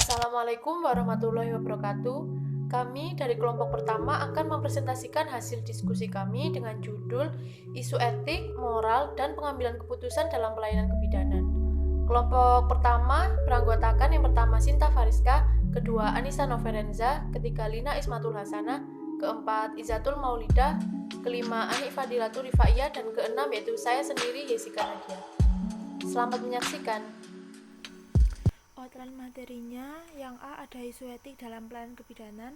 Assalamualaikum warahmatullahi wabarakatuh. Kami dari kelompok pertama akan mempresentasikan hasil diskusi kami dengan judul Isu Etik, Moral, dan Pengambilan Keputusan dalam Pelayanan Kebidanan. Kelompok pertama beranggotakan yang pertama Sinta Fariska, kedua Anissa Noverenza, ketiga Lina Ismatul Hasanah, keempat Izatul Maulida, kelima Ani Fadilatul Rifaiyah, dan keenam yaitu saya sendiri Yesika Nadia. Selamat menyaksikan. Outline materinya, yang A ada isu etik dalam pelayanan kebidanan,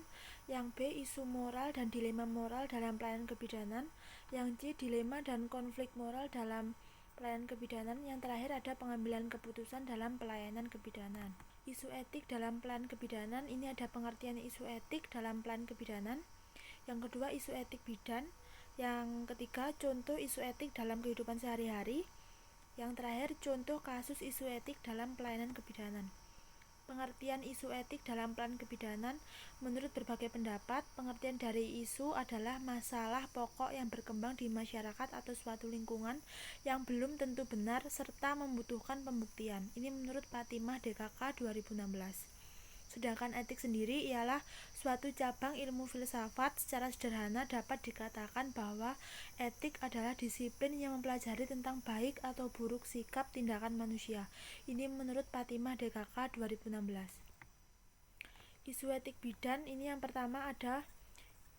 yang B isu moral dan dilema moral dalam pelayanan kebidanan, yang C dilema dan konflik moral dalam pelayanan kebidanan, yang terakhir ada pengambilan keputusan dalam pelayanan kebidanan. Isu etik dalam pelayanan kebidanan, ini ada pengertian isu etik dalam pelayanan kebidanan. Yang kedua isu etik bidan, yang ketiga contoh isu etik dalam kehidupan sehari-hari, yang terakhir contoh kasus isu etik dalam pelayanan kebidanan. Pengertian isu etik dalam pelayanan kebidanan menurut berbagai pendapat, pengertian dari isu adalah masalah pokok yang berkembang di masyarakat atau suatu lingkungan yang belum tentu benar serta membutuhkan pembuktian. Ini menurut Fatimah DKK 2016. Sedangkan etik sendiri ialah suatu cabang ilmu filsafat. Secara sederhana dapat dikatakan bahwa etik adalah disiplin yang mempelajari tentang baik atau buruk sikap tindakan manusia. Ini menurut Fatimah DKK 2016. Isu etik bidan, ini yang pertama ada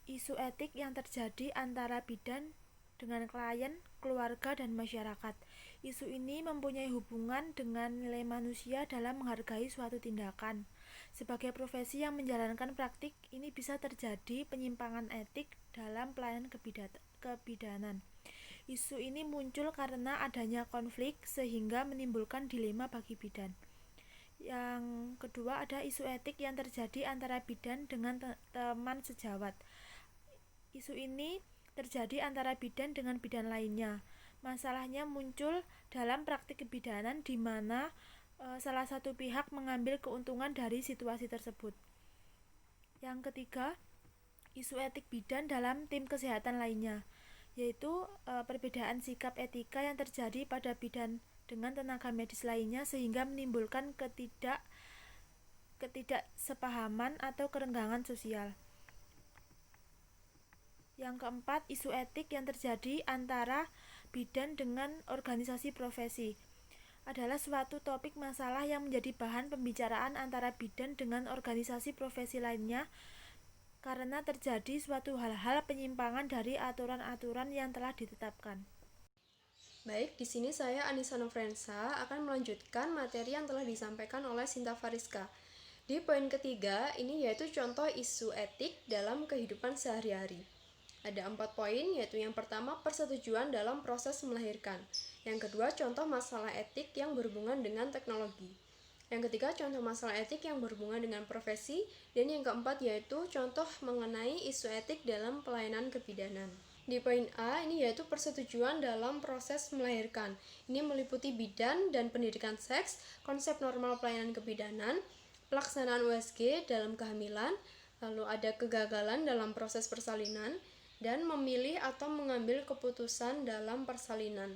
isu etik yang terjadi antara bidan dengan klien, keluarga, dan masyarakat. Isu ini mempunyai hubungan dengan nilai manusia dalam menghargai suatu tindakan. Sebagai profesi yang menjalankan praktik, ini bisa terjadi penyimpangan etik dalam pelayanan kebidanan. Isu ini muncul karena adanya konflik sehingga menimbulkan dilema bagi bidan. Yang kedua ada isu etik yang terjadi antara bidan dengan teman sejawat. Isu ini terjadi antara bidan dengan bidan lainnya. Masalahnya muncul dalam praktik kebidanan di mana salah satu pihak mengambil keuntungan dari situasi tersebut. Yang ketiga, isu etik bidan dalam tim kesehatan lainnya, yaitu perbedaan sikap etika yang terjadi pada bidan dengan tenaga medis lainnya sehingga menimbulkan ketidaksepahaman atau kerenggangan sosial. Yang keempat, isu etik yang terjadi antara bidan dengan organisasi profesi adalah suatu topik masalah yang menjadi bahan pembicaraan antara bidan dengan organisasi profesi lainnya karena terjadi suatu hal-hal penyimpangan dari aturan-aturan yang telah ditetapkan. Baik, di sini saya Anissa Novrenza akan melanjutkan materi yang telah disampaikan oleh Sinta Fariska. Di poin ketiga, ini yaitu contoh isu etik dalam kehidupan sehari-hari. Ada 4 poin, yaitu yang pertama persetujuan dalam proses melahirkan. Yang kedua, contoh masalah etik yang berhubungan dengan teknologi. Yang ketiga, contoh masalah etik yang berhubungan dengan profesi. Dan yang keempat, yaitu contoh mengenai isu etik dalam pelayanan kebidanan. Di poin A, ini yaitu persetujuan dalam proses melahirkan. Ini meliputi bidan dan pendidikan seks, konsep normal pelayanan kebidanan, pelaksanaan USG dalam kehamilan, lalu ada kegagalan dalam proses persalinan, dan memilih atau mengambil keputusan dalam persalinan.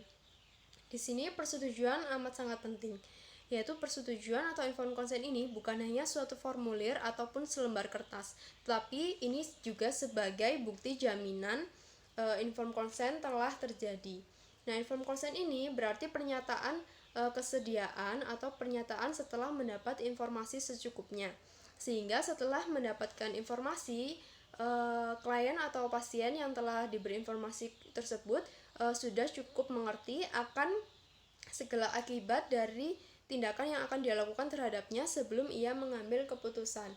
Di sini persetujuan amat sangat penting, yaitu persetujuan atau informed consent ini bukan hanya suatu formulir ataupun selembar kertas, tetapi ini juga sebagai bukti jaminan informed consent telah terjadi. Nah, informed consent ini berarti pernyataan kesediaan atau pernyataan setelah mendapat informasi secukupnya. Sehingga setelah mendapatkan informasi, klien atau pasien yang telah diberi informasi tersebut sudah cukup mengerti akan segala akibat dari tindakan yang akan dia lakukan terhadapnya sebelum ia mengambil keputusan.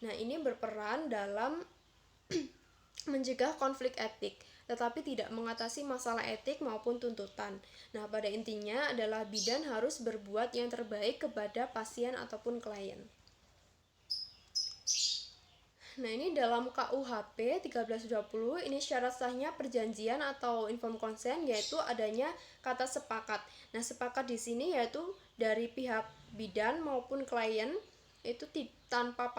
Nah, ini berperan dalam mencegah konflik etik, tetapi tidak mengatasi masalah etik maupun tuntutan. Nah, pada intinya adalah bidan harus berbuat yang terbaik kepada pasien ataupun klien. Nah, ini dalam KUHP 1320, ini syarat sahnya perjanjian atau informed consent yaitu adanya kata sepakat. Nah, sepakat di sini yaitu dari pihak bidan maupun klien itu tanpa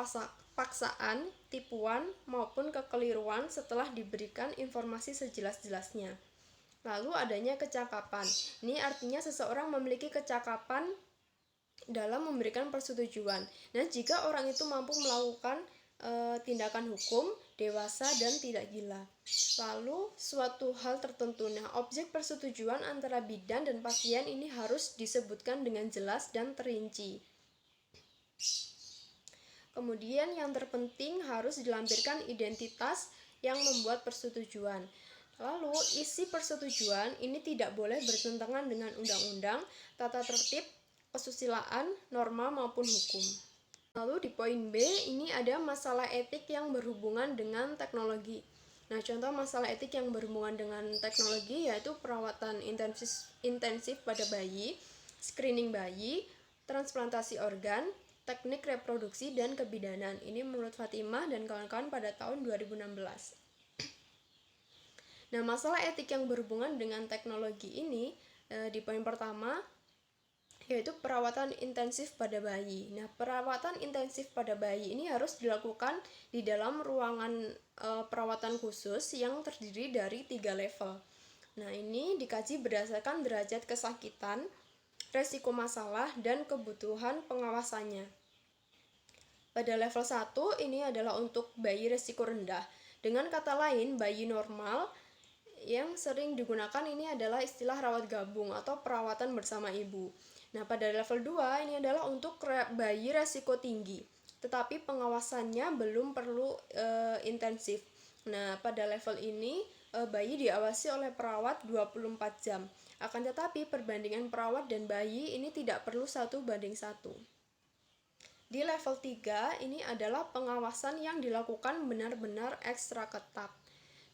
paksaan, tipuan maupun kekeliruan setelah diberikan informasi sejelas-jelasnya. Lalu adanya kecakapan. Ini artinya seseorang memiliki kecakapan dalam memberikan persetujuan. Nah, jika orang itu mampu melakukan tindakan hukum, dewasa, dan tidak gila. Lalu, suatu hal tertentu. Nah, objek persetujuan antara bidan dan pasien ini harus disebutkan dengan jelas dan terinci. Kemudian yang terpenting harus dilampirkan identitas yang membuat persetujuan. Lalu, isi persetujuan ini tidak boleh bertentangan dengan undang-undang, tata tertib, kesusilaan, norma maupun hukum. Lalu di poin B ini ada masalah etik yang berhubungan dengan teknologi. Nah, contoh masalah etik yang berhubungan dengan teknologi yaitu perawatan intensif pada bayi, screening bayi, transplantasi organ, teknik reproduksi, dan kebidanan. Ini menurut Fatimah dan kawan-kawan pada tahun 2016. Nah, masalah etik yang berhubungan dengan teknologi ini di poin pertama yaitu perawatan intensif pada bayi. Nah, perawatan intensif pada bayi ini harus dilakukan di dalam ruangan perawatan khusus yang terdiri dari 3 level. Nah, ini dikaji berdasarkan derajat kesakitan, resiko masalah, dan kebutuhan pengawasannya. Pada level 1 ini adalah untuk bayi resiko rendah. Dengan kata lain, bayi normal yang sering digunakan ini adalah istilah rawat gabung atau perawatan bersama ibu. Nah, pada level 2 ini adalah untuk bayi resiko tinggi, tetapi pengawasannya belum perlu intensif. Nah, pada level ini bayi diawasi oleh perawat 24 jam. Akan tetapi perbandingan perawat dan bayi ini tidak perlu 1:1. Di level 3 ini adalah pengawasan yang dilakukan benar-benar ekstra ketat.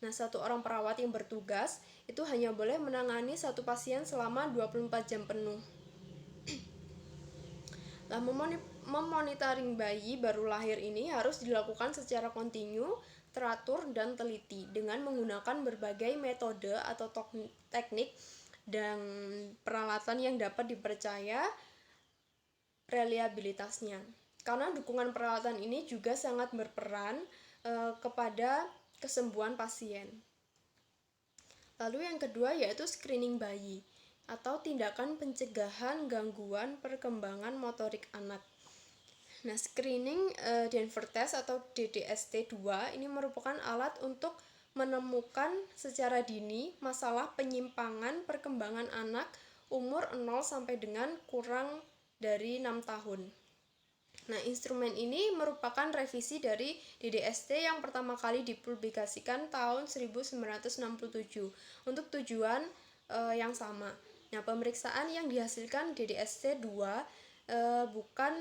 Nah, satu orang perawat yang bertugas itu hanya boleh menangani satu pasien selama 24 jam penuh. Nah, memonitoring bayi baru lahir ini harus dilakukan secara kontinu, teratur, dan teliti dengan menggunakan berbagai metode atau teknik dan peralatan yang dapat dipercaya reliabilitasnya. Karena dukungan peralatan ini juga sangat berperan kepada kesembuhan pasien. Lalu yang kedua yaitu screening bayi atau tindakan pencegahan gangguan perkembangan motorik anak. Nah, screening Denver Test atau DDST-2 ini merupakan alat untuk menemukan secara dini masalah penyimpangan perkembangan anak umur 0 sampai dengan kurang dari 6 tahun. Nah, instrumen ini merupakan revisi dari DDST yang pertama kali dipublikasikan tahun 1967 untuk tujuan yang sama. Nah, pemeriksaan yang dihasilkan DDST-2 bukan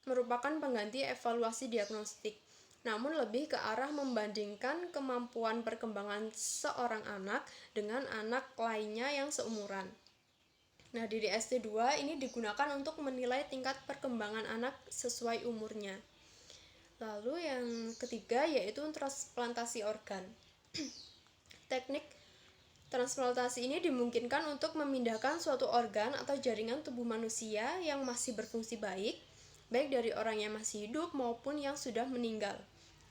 merupakan pengganti evaluasi diagnostik, namun lebih ke arah membandingkan kemampuan perkembangan seorang anak dengan anak lainnya yang seumuran. Nah, DDST-2 ini digunakan untuk menilai tingkat perkembangan anak sesuai umurnya. Lalu yang ketiga yaitu transplantasi organ. Teknik transplantasi ini dimungkinkan untuk memindahkan suatu organ atau jaringan tubuh manusia yang masih berfungsi baik dari orang yang masih hidup maupun yang sudah meninggal,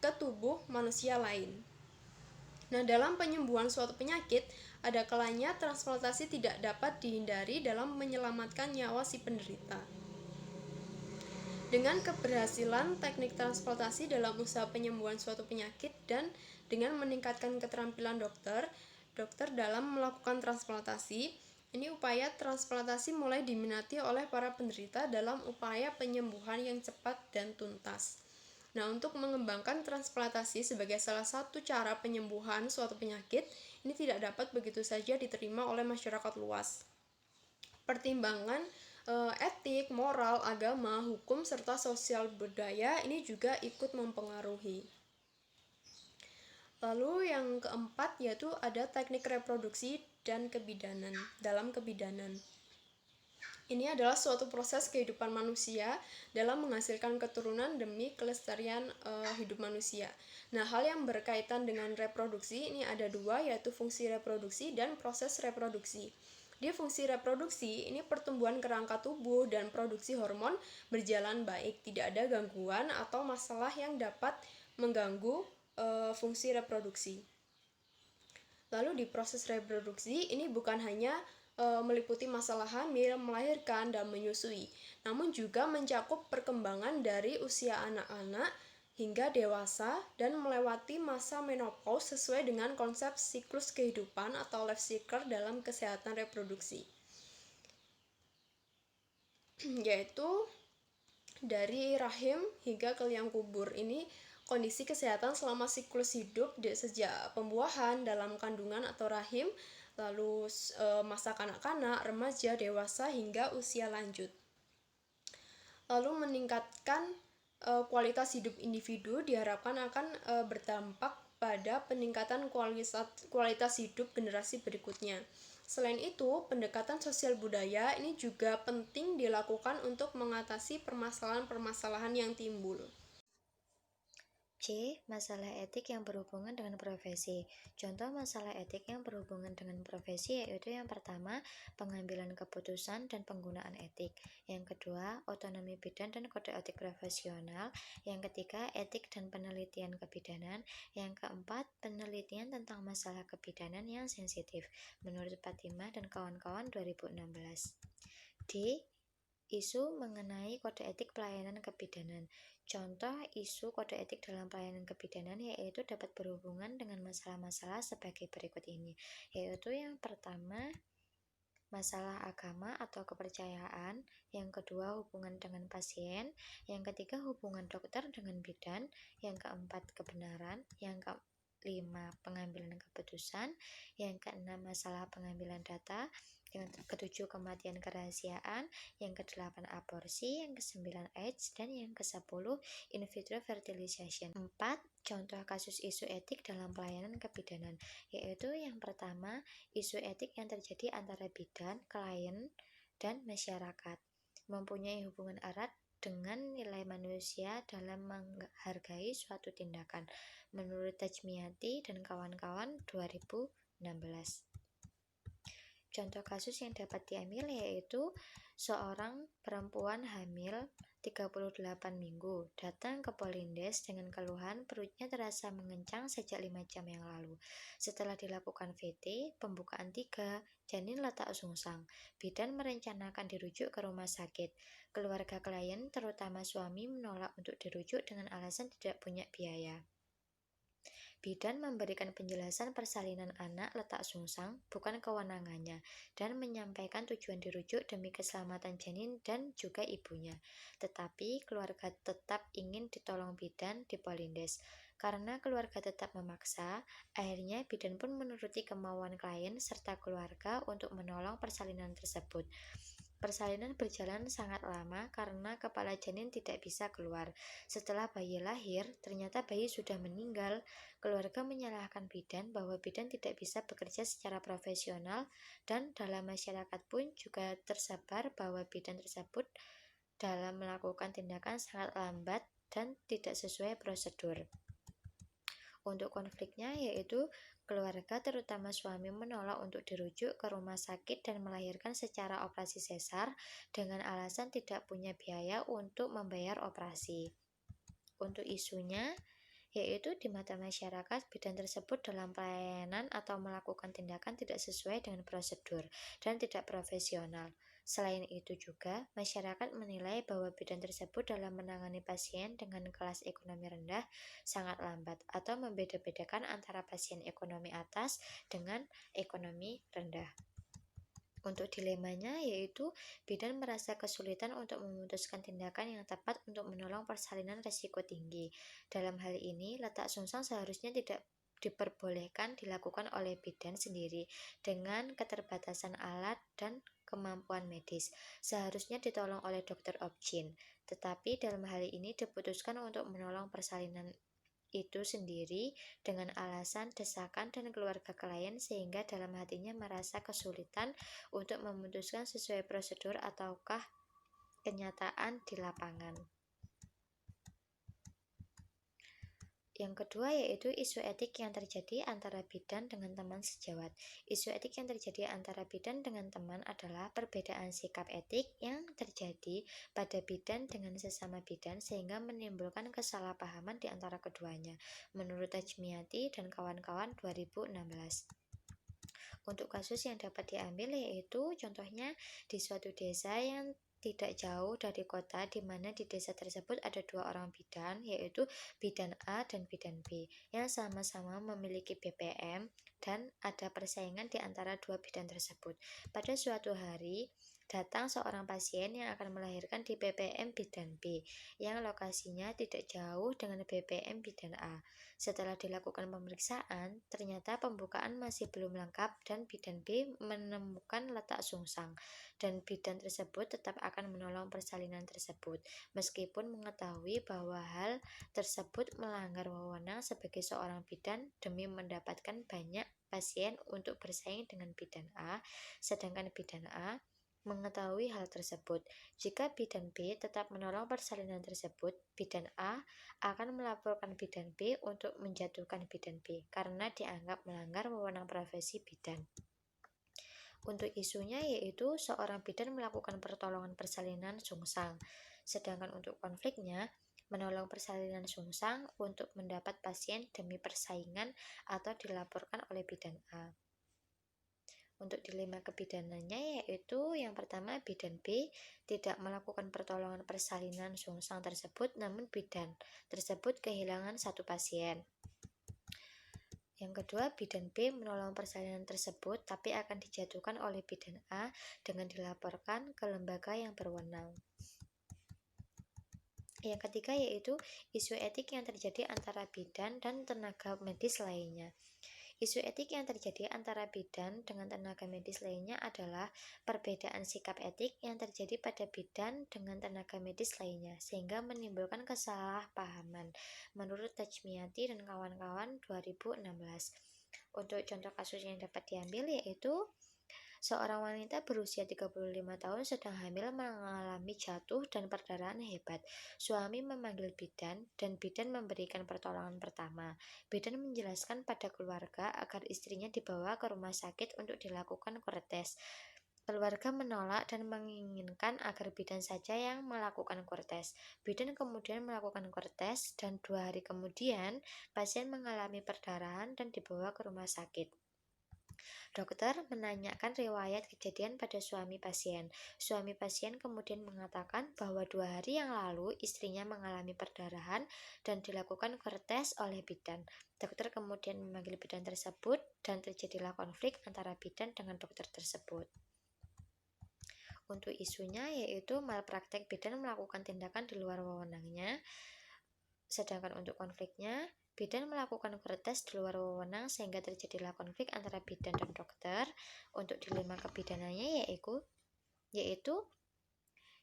ke tubuh manusia lain. Nah, dalam penyembuhan suatu penyakit, ada kalanya transplantasi tidak dapat dihindari dalam menyelamatkan nyawa si penderita. Dengan keberhasilan teknik transplantasi dalam usaha penyembuhan suatu penyakit dan dengan meningkatkan keterampilan dokter dalam melakukan transplantasi, ini upaya transplantasi mulai diminati oleh para penderita dalam upaya penyembuhan yang cepat dan tuntas. Nah, untuk mengembangkan transplantasi sebagai salah satu cara penyembuhan suatu penyakit, ini tidak dapat begitu saja diterima oleh masyarakat luas. Pertimbangan etik, moral, agama, hukum, serta sosial budaya ini juga ikut mempengaruhi. Lalu yang keempat yaitu ada teknik reproduksi dan kebidanan. Dalam kebidanan, ini adalah suatu proses kehidupan manusia dalam menghasilkan keturunan demi kelestarian hidup manusia. Nah, hal yang berkaitan dengan reproduksi ini ada dua, yaitu fungsi reproduksi dan proses reproduksi. Di fungsi reproduksi, ini pertumbuhan kerangka tubuh dan produksi hormon berjalan baik, tidak ada gangguan atau masalah yang dapat mengganggu fungsi reproduksi. Lalu di proses reproduksi, ini bukan hanya meliputi masalah hamil, melahirkan, dan menyusui. Namun juga mencakup perkembangan dari usia anak-anak hingga dewasa dan melewati masa menopause sesuai dengan konsep siklus kehidupan atau life cycle dalam kesehatan reproduksi. Yaitu dari rahim hingga ke liang kubur. Ini kondisi kesehatan selama siklus hidup sejak pembuahan, dalam kandungan atau rahim, lalu masa kanak-kanak, remaja, dewasa hingga usia lanjut. Lalu meningkatkan kualitas hidup individu diharapkan akan berdampak pada peningkatan kualitas hidup generasi berikutnya. Selain itu, pendekatan sosial budaya ini juga penting dilakukan untuk mengatasi permasalahan-permasalahan yang timbul. C. Masalah etik yang berhubungan dengan profesi. Contoh masalah etik yang berhubungan dengan profesi yaitu yang pertama, pengambilan keputusan dan penggunaan etik. Yang kedua, otonomi bidan dan kode etik profesional. Yang ketiga, etik dan penelitian kebidanan. Yang keempat, penelitian tentang masalah kebidanan yang sensitif. Menurut Fatimah dan kawan-kawan 2016. D. Isu mengenai kode etik pelayanan kebidanan. Contoh isu kode etik dalam pelayanan kebidanan yaitu dapat berhubungan dengan masalah-masalah sebagai berikut ini, yaitu yang pertama, masalah agama atau kepercayaan, yang kedua hubungan dengan pasien, yang ketiga hubungan dokter dengan bidan, yang keempat kebenaran, yang kelima pengambilan keputusan, yang keenam masalah pengambilan data, yang ketujuh kematian kerahasiaan, yang kedelapan aborsi, yang kesembilan AIDS, dan yang kesepuluh in vitro fertilization. 4. Contoh kasus isu etik dalam pelayanan kebidanan, yaitu yang pertama, isu etik yang terjadi antara bidan, klien, dan masyarakat, mempunyai hubungan erat dengan nilai manusia dalam menghargai suatu tindakan, menurut Tajmiati dan kawan-kawan 2016. Contoh kasus yang dapat diambil yaitu seorang perempuan hamil 38 minggu datang ke Polindes dengan keluhan perutnya terasa mengencang sejak 5 jam yang lalu. Setelah dilakukan VT, pembukaan 3, janin letak sungsang. Bidan merencanakan dirujuk ke rumah sakit. Keluarga klien, terutama suami, menolak untuk dirujuk dengan alasan tidak punya biaya. Bidan memberikan penjelasan persalinan anak letak sungsang bukan kewenangannya dan menyampaikan tujuan dirujuk demi keselamatan janin dan juga ibunya. Tetapi keluarga tetap ingin ditolong bidan di Polindes. Karena keluarga tetap memaksa, akhirnya bidan pun menuruti kemauan klien serta keluarga untuk menolong persalinan tersebut. Persalinan berjalan sangat lama karena kepala janin tidak bisa keluar. Setelah bayi lahir, ternyata bayi sudah meninggal. Keluarga menyalahkan bidan bahwa bidan tidak bisa bekerja secara profesional dan dalam masyarakat pun juga tersebar bahwa bidan tersebut dalam melakukan tindakan sangat lambat dan tidak sesuai prosedur. Untuk konfliknya yaitu keluarga terutama suami menolak untuk dirujuk ke rumah sakit dan melahirkan secara operasi sesar dengan alasan tidak punya biaya untuk membayar operasi. Untuk isunya yaitu di mata masyarakat bidan tersebut dalam pelayanan atau melakukan tindakan tidak sesuai dengan prosedur dan tidak profesional. Selain itu juga, masyarakat menilai bahwa bidan tersebut dalam menangani pasien dengan kelas ekonomi rendah sangat lambat atau membeda-bedakan antara pasien ekonomi atas dengan ekonomi rendah. Untuk dilemanya yaitu bidan merasa kesulitan untuk memutuskan tindakan yang tepat untuk menolong persalinan risiko tinggi. Dalam hal ini, letak sungsang seharusnya tidak diperbolehkan dilakukan oleh bidan sendiri dengan keterbatasan alat dan kemampuan medis. Seharusnya ditolong oleh dokter obgyn. Tetapi dalam hal ini diputuskan untuk menolong persalinan itu sendiri dengan alasan desakan dan keluarga klien sehingga dalam hatinya merasa kesulitan untuk memutuskan sesuai prosedur ataukah kenyataan di lapangan. Yang kedua yaitu isu etik yang terjadi antara bidan dengan teman sejawat. Isu etik yang terjadi antara bidan dengan teman adalah perbedaan sikap etik yang terjadi pada bidan dengan sesama bidan sehingga menimbulkan kesalahpahaman di antara keduanya. Menurut Tajmiati dan kawan-kawan 2016. Untuk kasus yang dapat diambil yaitu contohnya di suatu desa yang tidak jauh dari kota, di mana di desa tersebut ada 2 orang bidan, yaitu bidan A dan bidan B, yang sama-sama memiliki BPM dan ada persaingan di antara 2 bidan tersebut. Pada suatu hari, datang seorang pasien yang akan melahirkan di BPM bidan B, yang lokasinya tidak jauh dengan BPM bidan A. Setelah dilakukan pemeriksaan, ternyata pembukaan masih belum lengkap dan bidan B menemukan letak sungsang, dan bidan tersebut tetap akan menolong persalinan tersebut, meskipun mengetahui bahwa hal tersebut melanggar wewenang sebagai seorang bidan demi mendapatkan banyak pasien untuk bersaing dengan bidan A, sedangkan bidan A mengetahui hal tersebut. Jika bidan B tetap menolong persalinan tersebut, bidan A akan melaporkan bidan B untuk menjatuhkan bidan B karena dianggap melanggar wewenang profesi bidan. Untuk isunya yaitu seorang bidan melakukan pertolongan persalinan sungsang, sedangkan untuk konfliknya menolong persalinan sungsang untuk mendapat pasien demi persaingan atau dilaporkan oleh bidan A. Untuk dilema kebidanannya yaitu yang pertama, bidan B tidak melakukan pertolongan persalinan sungsang tersebut, namun bidan tersebut kehilangan 1 pasien. Yang kedua, bidan B menolong persalinan tersebut tapi akan dijatuhkan oleh bidan A dengan dilaporkan ke lembaga yang berwenang. Yang ketiga yaitu isu etik yang terjadi antara bidan dan tenaga medis lainnya. Isu etik yang terjadi antara bidan dengan tenaga medis lainnya adalah perbedaan sikap etik yang terjadi pada bidan dengan tenaga medis lainnya, sehingga menimbulkan kesalahpahaman. Menurut Tajmiati dan kawan-kawan 2016. Untuk contoh kasus yang dapat diambil yaitu seorang wanita berusia 35 tahun sedang hamil mengalami jatuh dan perdarahan hebat. Suami memanggil bidan dan bidan memberikan pertolongan pertama. Bidan menjelaskan pada keluarga agar istrinya dibawa ke rumah sakit untuk dilakukan kurtes. Keluarga menolak dan menginginkan agar bidan saja yang melakukan kurtes. Bidan kemudian melakukan kurtes dan 2 hari kemudian pasien mengalami perdarahan dan dibawa ke rumah sakit. Dokter menanyakan riwayat kejadian pada suami pasien. Suami pasien kemudian mengatakan bahwa 2 hari yang lalu istrinya mengalami perdarahan dan dilakukan kurtes oleh bidan. Dokter kemudian memanggil bidan tersebut dan terjadilah konflik antara bidan dengan dokter tersebut. Untuk isunya yaitu malpraktek bidan melakukan tindakan di luar wewenangnya. Sedangkan untuk konfliknya, bidan melakukan kurtes di luar wewenang sehingga terjadilah konflik antara bidan dan dokter. Untuk dilema kebidanannya yaitu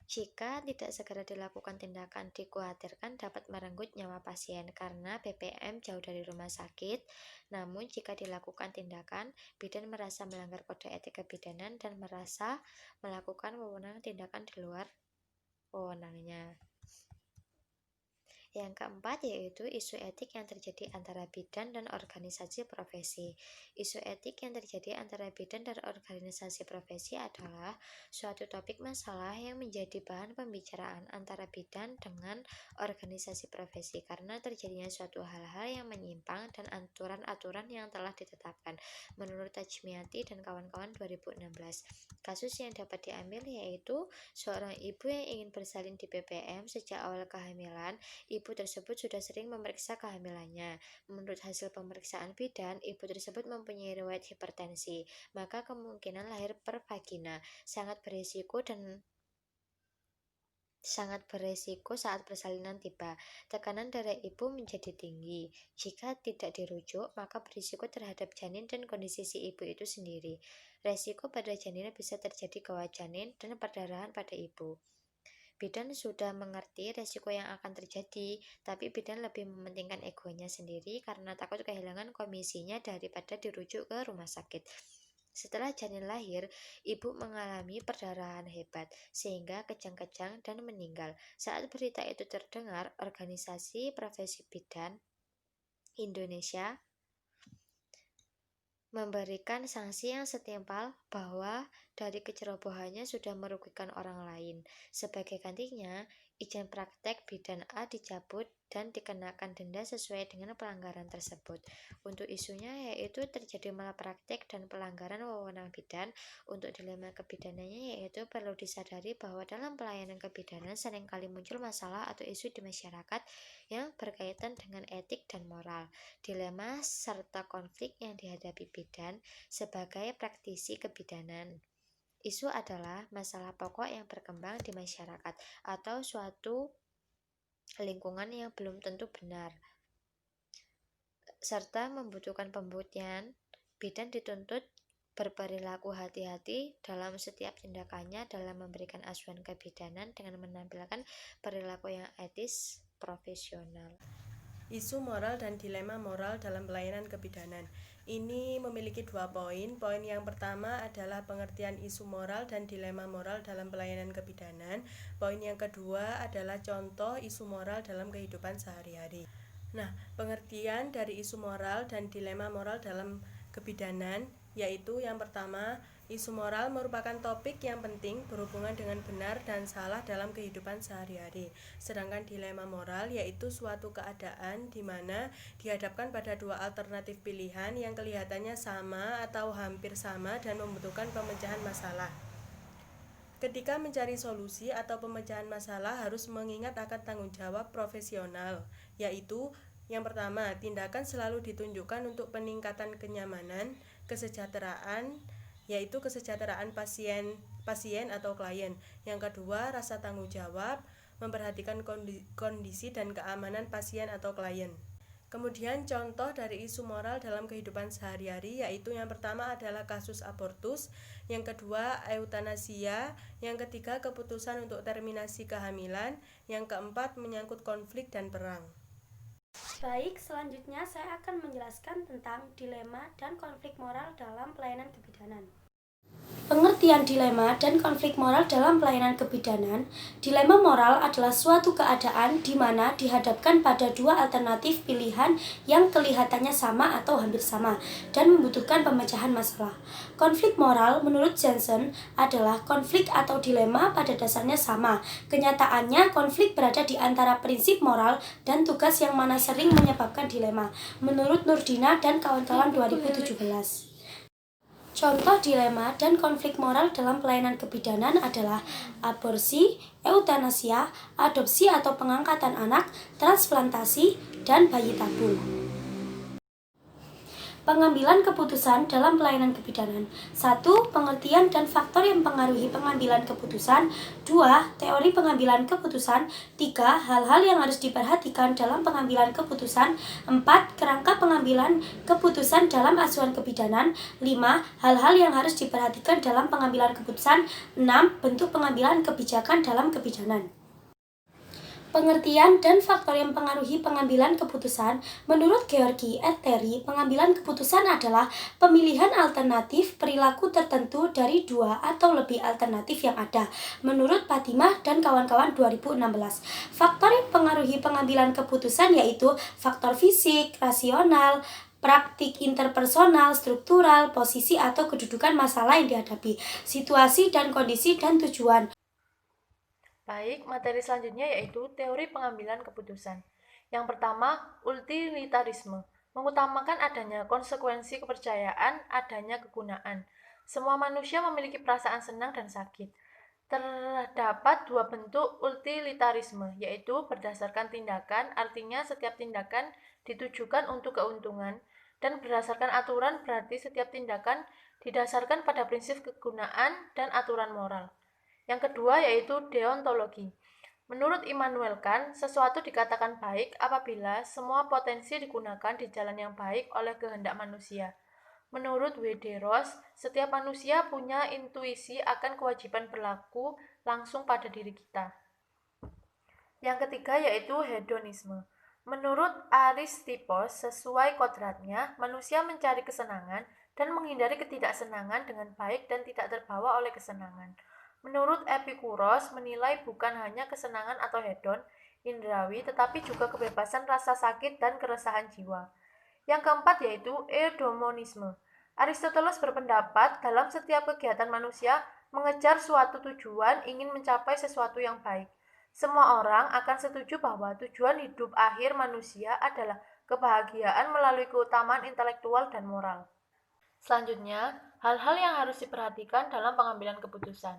jika tidak segera dilakukan tindakan, dikhawatirkan dapat merenggut nyawa pasien karena BPM jauh dari rumah sakit. Namun jika dilakukan tindakan, bidan merasa melanggar kode etik kebidanan dan merasa melakukan wewenang tindakan di luar wewenangnya. Yang keempat yaitu isu etik yang terjadi antara bidan dan organisasi profesi. Isu etik yang terjadi antara bidan dan organisasi profesi adalah suatu topik masalah yang menjadi bahan pembicaraan antara bidan dengan organisasi profesi karena terjadinya suatu hal-hal yang menyimpang dan aturan-aturan yang telah ditetapkan. Menurut Tajmiati dan kawan-kawan 2016, kasus yang dapat diambil yaitu seorang ibu yang ingin bersalin di BPM sejak awal kehamilan. Ibu tersebut sudah sering memeriksa kehamilannya. Menurut hasil pemeriksaan bidan, ibu tersebut mempunyai riwayat hipertensi, maka kemungkinan lahir per vagina sangat beresiko saat persalinan tiba. Tekanan darah ibu menjadi tinggi. Jika tidak dirujuk, maka berisiko terhadap janin dan kondisi si ibu itu sendiri. Resiko pada janin bisa terjadi gawat janin dan perdarahan pada ibu. Bidan sudah mengerti resiko yang akan terjadi, tapi bidan lebih mementingkan egonya sendiri karena takut kehilangan komisinya daripada dirujuk ke rumah sakit. Setelah janin lahir, ibu mengalami perdarahan hebat sehingga kejang-kejang dan meninggal. Saat berita itu terdengar, organisasi profesi bidan Indonesia memberikan sanksi yang setimpal bahwa dari kecerobohannya sudah merugikan orang lain. Sebagai gantinya, izin praktek bidan A dicabut dan dikenakan denda sesuai dengan pelanggaran tersebut. Untuk isunya yaitu terjadi malapraktek dan pelanggaran wewenang bidan. Untuk dilema kebidanannya yaitu perlu disadari bahwa dalam pelayanan kebidanan seringkali muncul masalah atau isu di masyarakat yang berkaitan dengan etik dan moral. Dilema serta konflik yang dihadapi bidan sebagai praktisi kebidanan. Isu adalah masalah pokok yang berkembang di masyarakat atau suatu lingkungan yang belum tentu benar, serta membutuhkan pembuktian. Bidan dituntut berperilaku hati-hati dalam setiap tindakannya dalam memberikan asuhan kebidanan dengan menampilkan perilaku yang etis, profesional. Isu moral dan dilema moral dalam pelayanan kebidanan. Ini memiliki 2 poin. Poin yang pertama adalah pengertian isu moral dan dilema moral dalam pelayanan kebidanan. Poin yang kedua adalah contoh isu moral dalam kehidupan sehari-hari. Nah, pengertian dari isu moral dan dilema moral dalam kebidanan yaitu yang pertama, isu moral merupakan topik yang penting berhubungan dengan benar dan salah dalam kehidupan sehari-hari. Sedangkan dilema moral yaitu suatu keadaan di mana dihadapkan pada 2 alternatif pilihan yang kelihatannya sama atau hampir sama dan membutuhkan pemecahan masalah. Ketika mencari solusi atau pemecahan masalah harus mengingat akan tanggung jawab profesional, yaitu yang pertama, tindakan selalu ditunjukkan untuk peningkatan kenyamanan, kesejahteraan, yaitu kesejahteraan pasien atau klien. Yang kedua, rasa tanggung jawab, memperhatikan kondisi dan keamanan pasien atau klien. Kemudian contoh dari isu moral dalam kehidupan sehari-hari yaitu yang pertama adalah kasus abortus, yang kedua eutanasia, yang ketiga keputusan untuk terminasi kehamilan, yang keempat menyangkut konflik dan perang. Baik, selanjutnya saya akan menjelaskan tentang dilema dan konflik moral dalam pelayanan kebidanan. Pengertian dilema dan konflik moral dalam pelayanan kebidanan. Dilema moral adalah suatu keadaan di mana dihadapkan pada 2 alternatif pilihan yang kelihatannya sama atau hampir sama dan membutuhkan pemecahan masalah. Konflik moral menurut Jensen adalah konflik atau dilema pada dasarnya sama. Kenyataannya konflik berada di antara prinsip moral dan tugas yang mana sering menyebabkan dilema. Menurut Nurdina dan kawan-kawan 2017. Contoh dilema dan konflik moral dalam pelayanan kebidanan adalah aborsi, eutanasia, adopsi atau pengangkatan anak, transplantasi, dan bayi tabung. Pengambilan keputusan dalam pelayanan kebidanan. 1. Pengertian dan faktor yang mempengaruhi pengambilan keputusan. 2. Teori pengambilan keputusan. 3. Hal-hal yang harus diperhatikan dalam pengambilan keputusan. 4. Kerangka pengambilan keputusan dalam asuhan kebidanan. 5. Hal-hal yang harus diperhatikan dalam pengambilan keputusan. 6. Bentuk pengambilan kebijakan dalam kebidanan. Pengertian dan faktor yang mempengaruhi pengambilan keputusan. Menurut Georgi Etteri, pengambilan keputusan adalah pemilihan alternatif perilaku tertentu dari 2 atau lebih alternatif yang ada. Menurut Fatimah dan kawan-kawan 2016. Faktor yang mempengaruhi pengambilan keputusan yaitu faktor fisik, rasional, praktik interpersonal, struktural, posisi atau kedudukan masalah yang dihadapi, situasi dan kondisi dan tujuan. Baik, materi selanjutnya yaitu teori pengambilan keputusan. Yang pertama, utilitarisme. Mengutamakan adanya konsekuensi kepercayaan, adanya kegunaan. Semua manusia memiliki perasaan senang dan sakit. Terdapat 2 bentuk utilitarisme, yaitu berdasarkan tindakan, artinya setiap tindakan ditujukan untuk keuntungan, dan berdasarkan aturan, berarti setiap tindakan didasarkan pada prinsip kegunaan dan aturan moral. Yang kedua yaitu deontologi. Menurut Immanuel Kant, sesuatu dikatakan baik apabila semua potensi digunakan di jalan yang baik oleh kehendak manusia. Menurut W. D. Ross, setiap manusia punya intuisi akan kewajiban berlaku langsung pada diri kita. Yang ketiga yaitu hedonisme. Menurut Aristippus, sesuai kodratnya, manusia mencari kesenangan dan menghindari ketidaksenangan dengan baik dan tidak terbawa oleh kesenangan. Menurut Epikuros, menilai bukan hanya kesenangan atau hedon indrawi, tetapi juga kebebasan rasa sakit dan keresahan jiwa. Yang keempat yaitu eudemonisme. Aristoteles berpendapat dalam setiap kegiatan manusia mengejar suatu tujuan ingin mencapai sesuatu yang baik. Semua orang akan setuju bahwa tujuan hidup akhir manusia adalah kebahagiaan melalui keutamaan intelektual dan moral. Selanjutnya, hal-hal yang harus diperhatikan dalam pengambilan keputusan.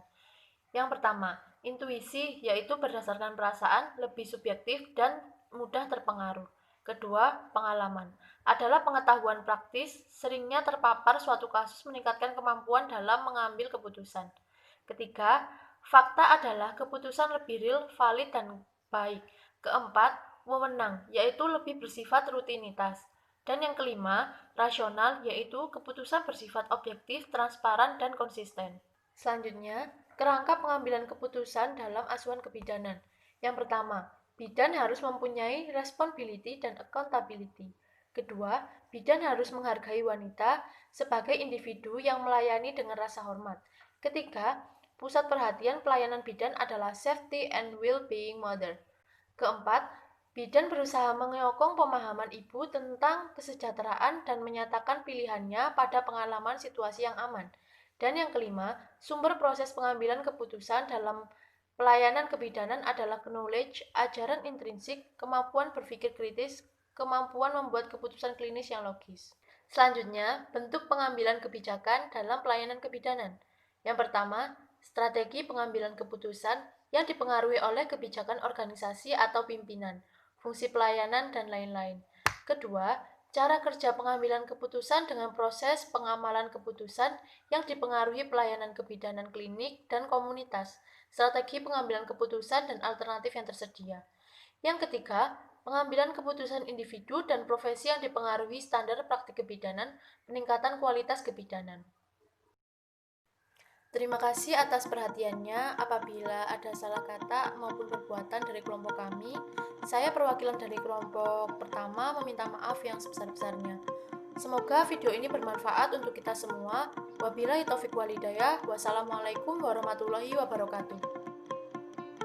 Yang pertama, intuisi, yaitu berdasarkan perasaan, lebih subjektif dan mudah terpengaruh. Kedua, pengalaman adalah pengetahuan praktis, seringnya terpapar suatu kasus meningkatkan kemampuan dalam mengambil keputusan. Ketiga, fakta adalah keputusan lebih real, valid, dan baik. Keempat, wewenang, yaitu lebih bersifat rutinitas. Dan yang kelima, rasional, yaitu keputusan bersifat objektif, transparan, dan konsisten. Selanjutnya, kerangka pengambilan keputusan dalam asuhan kebidanan. Yang pertama, bidan harus mempunyai responsibility dan accountability. Kedua, bidan harus menghargai wanita sebagai individu yang melayani dengan rasa hormat. Ketiga, pusat perhatian pelayanan bidan adalah safety and well-being mother. Keempat, bidan berusaha menyokong pemahaman ibu tentang kesejahteraan dan menyatakan pilihannya pada pengalaman situasi yang aman. Dan yang kelima, sumber proses pengambilan keputusan dalam pelayanan kebidanan adalah knowledge, ajaran intrinsik, kemampuan berpikir kritis, kemampuan membuat keputusan klinis yang logis. Selanjutnya, bentuk pengambilan kebijakan dalam pelayanan kebidanan. Yang pertama, strategi pengambilan keputusan yang dipengaruhi oleh kebijakan organisasi atau pimpinan, fungsi pelayanan, dan lain-lain. Kedua, cara kerja pengambilan keputusan dengan proses pengamalan keputusan yang dipengaruhi pelayanan kebidanan klinik dan komunitas, strategi pengambilan keputusan dan alternatif yang tersedia. Yang ketiga, pengambilan keputusan individu dan profesi yang dipengaruhi standar praktik kebidanan, peningkatan kualitas kebidanan. Terima kasih atas perhatiannya. Apabila ada salah kata maupun perbuatan dari kelompok kami, saya perwakilan dari kelompok pertama meminta maaf yang sebesar-besarnya. Semoga video ini bermanfaat untuk kita semua. Wabillahi taufiq walhidayah. Wassalamualaikum warahmatullahi wabarakatuh.